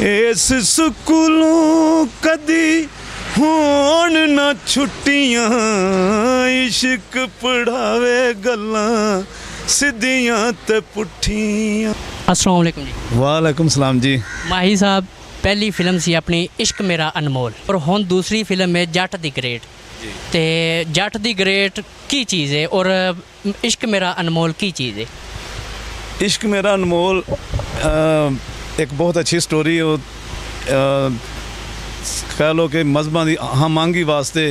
इस स्कूलों कदी होण ना छुट्टियां, इश्क पढ़ावे गल्लां सिद्धियां ते पुट्ठियां। अस्सलाम वालेकुम जी। वालेकुम सलाम जी। माही साहब, पहली फिल्म सी अपनी इश्क मेरा अनमोल, और हुण दूसरी फिल्म है जट दी ग्रेट। ते जट दी ग्रेट की चीज़ है और इश्क मेरा अनमोल की चीज़ है? इश्क मेरा अनमोल एक बहुत अच्छी स्टोरी है। कह लो कि मजहबां दी हमआंगी वास्ते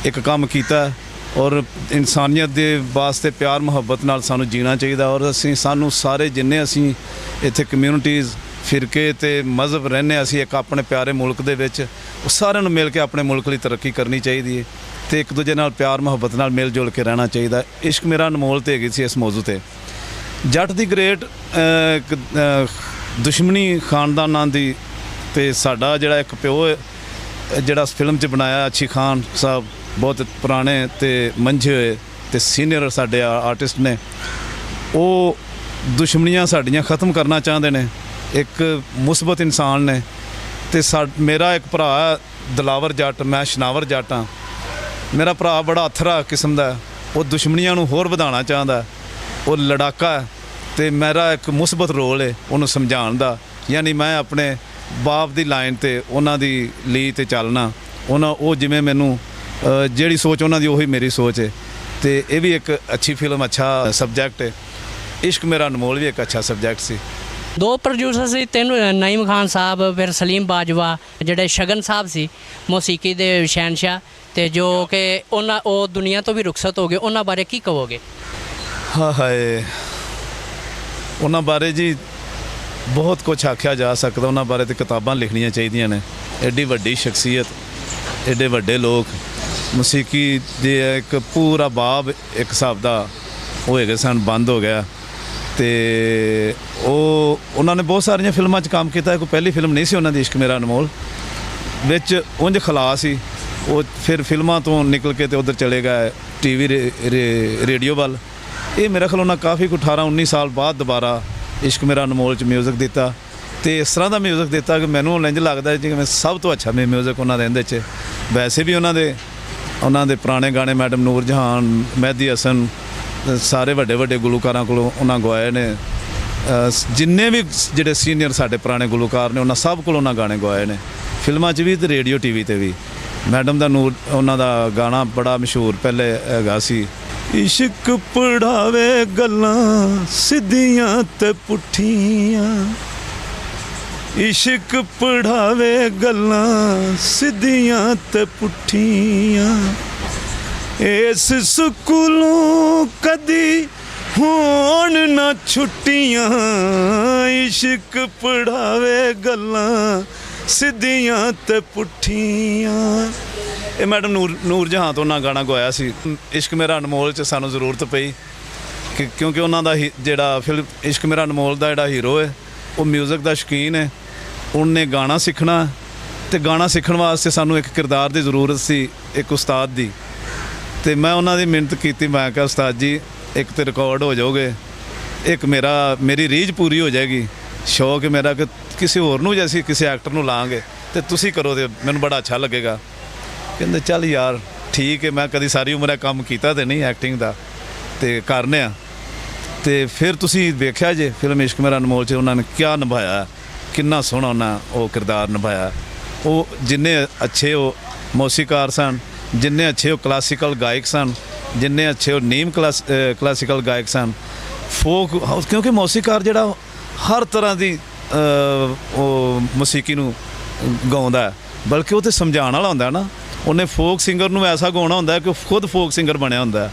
एक काम कीता और इंसानियत दे वास्ते प्यार मुहब्बत नाल सानू जीना चाहिए। और असी सानू सारे जिन्ने असी इत्थे कम्यूनिटीज़ फिरके ते मजहब रहने असी एक अपने प्यारे मुल्क दे विच सारिਆਂ ਨੂੰ मिल के अपने मुल्क लई तरक्की करनी चाहिए है तो एक दूजे नाल प्यार मुहब्बत नाल मिल जुल के रहना चाहिए। इश्क मेरा अनमोल तो हैगी सी इस मौजू ते। जट दी ग्रेट दुश्मनी खानदानां दी ते साडा जिहड़ा एक प्यो जिहड़ा फिल्म च बनाया अच्छी खान साहब, बहुत पुराने ते मंझे होए ते सीनियर साडे आर्टिस्ट ने, वो दुश्मनियां साडियां ख़त्म करना चाहते हैं। एक मुस्बत इंसान ने ते मेरा एक भरा दिलावर जट, मैं शनावर जट हाँ। मेरा भरा बड़ा अथरा किस्म का, वो दुश्मनियां नूं होर वधाना चाहता, वो लड़ाका है ते मेरा एक मुस्बत रोल है उन्होंने समझाने का। यानी मैं अपने बाप की लाइन ते उन्हां दी ली ते चलना, उन्हां वो जिवें मैनू जिहड़ी सोच उन्हां दी उही मेरी सोच है। तो ये भी एक अच्छी फिल्म, अच्छा सबजैक्ट है। इश्क मेरा अनमोल भी एक अच्छा सबजैक्ट सी। दो प्रोड्यूसर सी, तीन नईम खान साहब, फिर सलीम बाजवा, जिहड़े शगन साहब सी मौसीकी दे शहनशाह, ते जो कि उन्हां वो दुनिया तो भी रुखसत हो गए, उन्हां बारे की कहोगे? हाँ हाय, उन्हां बारे जी बहुत कुछ आख्या जा सकता। उन्हां बारे तो किताबां लिखनियां चाहिए ने। एड्डी वड्डी शख्सियत, एड्डे वड्डे लोग, मौसीकी दे एक पूरा बाब एक हिसाब का वो हैगे सन, बंद हो गया। तो उन्होंने बहुत सारिया फिल्मों काम किया। कोई पहली फिल्म नहीं सी उन्होंने इश्क मेरा अनमोल विच उंज खला सी। वो फिर फिल्मां तो निकल के तो उधर चले गए टीवी रेडियो वाल। ये मेरा ख्याल उन्हें काफ़ी 18-19 साल बाद दोबारा इश्क मेरा अनमोल च म्यूजिक दिता। तो इस तरह का म्यूजिक दिता कि मैनू इंज लगता जिवें सब तो अच्छा म्यूजिक उन्होंने इहदे च। वैसे भी उन्होंने पुराने गाने मैडम नूर जहान, मेहदी हसन, सारे वड्डे वड्डे गुलकारां कोलों उन्होंने गवाए ने। जिन्ने भी जिहड़े सीनियर साडे पुराने गुलकार ने उन्होंने सब कोलों उन्होंने गाने गवाए ने, फिल्मां च भी ते रेडियो टीवी ते भी। मैडम दा नूर उन्हों दा गाना बड़ा मशहूर पहले हैगा सी, इश्क पढ़ावे गल्लां सिद्धियां ते पुट्ठियां, इश्क पढ़ावे गल्लां सिद्धियां ते पुट्ठियां, इस स्कूलों कदी होण ना छुट्टियां, इश्क पढ़ावे गल्लां सिद्धियां ते पुट्ठियां। ये मैडम नूर जहां तो उन्होंने गाना गवाया सी। इश्क मेरा अनमोल च सानू जरूरत पई कि क्योंकि उन्हों जिहड़ा फिल्म इश्क मेरा अनमोल का जिहड़ा हीरो है वो म्यूजिक का शौकीन है। उन्हें गाना सीखना, तो गाना सीखने वास्ते सानू एक किरदार की जरूरत सी, एक उस्ताद की। तो मैं उन्होंने मिन्नत की, मैं कहा उस्ताद जी एक तो रिकॉर्ड हो जाओगे, एक मेरी रीझ पूरी हो जाएगी। शौक है मेरा कि किसी होर नूं जैसी किसी एक्टर नूं लाँगे तो तुसी करो तो मैनू बड़ा अच्छा लगेगा। कहते चल यार ठीक है, मैं कभी सारी उम्र काम किया तो नहीं एक्टिंग का, तो करने। तो फिर तुसी वेख्या जे फिल्म इश्क मेरा अनमोल च उन्होंने क्या निभाया, कितना सोहना उन्हें वो किरदार निभाया। वो जिन्ने अच्छे वो मौसीकार सन, जिन्ने अच्छे वो क्लासिकल गायक सन, जिन्ने अच्छे वो नीम क्लासिकल गायक सन, फोक, क्योंकि मौसीकार जिहड़ा हर तरह की मौसीकी नूं गाउंदा है, बल्कि वो तो समझाने वाला हुंदा ना। उन्हें फोक सिंगर नूं ऐसा गाउणा हुंदा है कि खुद फोक सिंगर बनया हुंदा है।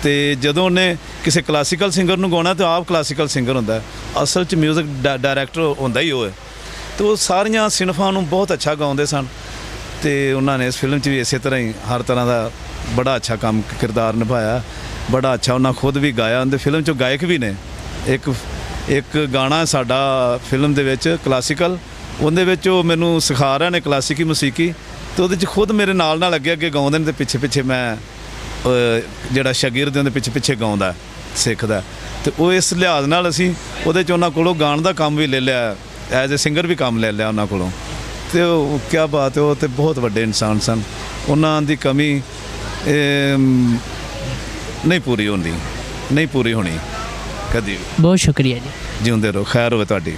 तो जदों उन्हें किसी क्लासिकल सिंगर नूं गाउणा तो आप क्लासिकल सिंगर हुंदा है। असल च म्यूजिक डायरैक्टर हुंदा ही वो है। तो वो सारियां सिनफां नूं बहुत अच्छा गाउंदे सन। तो उन्होंने इस फिल्म च भी इस तरह ही हर तरह का बड़ा अच्छा काम किरदार निभाया, बड़ा अच्छा उन्हें खुद भी गाया। उन्हें फिल्म च गायक भी ने। एक गाना साडा फिल्म दे विच क्लासिकल, उहदे विच वो मैनू सिखा रहे ने क्लासिकी मौसीकी, तो उहदे च खुद मेरे नाल अगे अगे गाउंदे ने, पिछे पिछे मैं जिहड़ा शागिर्द उहदे पिछे पिछे गाउंदा सिखदा। तो वो इस लिहाज नाल असीं उहदे च उन्हां कोलों गाण दा काम भी ले लिया ਐਜ਼ ਏ ਸਿੰਗਰ ਵੀ ਕੰਮ ਲੈ ਲਿਆ ਉਹਨਾਂ ਕੋਲੋਂ। ਤੇ ਉਹ ਕਿਆ ਬਾਤ ਹੈ, ਉਹ ਤੇ ਬਹੁਤ ਵੱਡੇ ਇਨਸਾਨ ਸਨ। ਉਹਨਾਂ ਦੀ ਕਮੀ ਨਹੀਂ ਪੂਰੀ ਹੁੰਦੀ, ਨਹੀਂ ਪੂਰੀ ਹੋਣੀ ਕਦੀ ਵੀ। ਬਹੁਤ ਸ਼ੁਕਰੀਆ ਜੀ। ਜਿਉਂਦੇ ਰਹੋ, ਖੈਰ ਹੋਵੇ ਤੁਹਾਡੀ।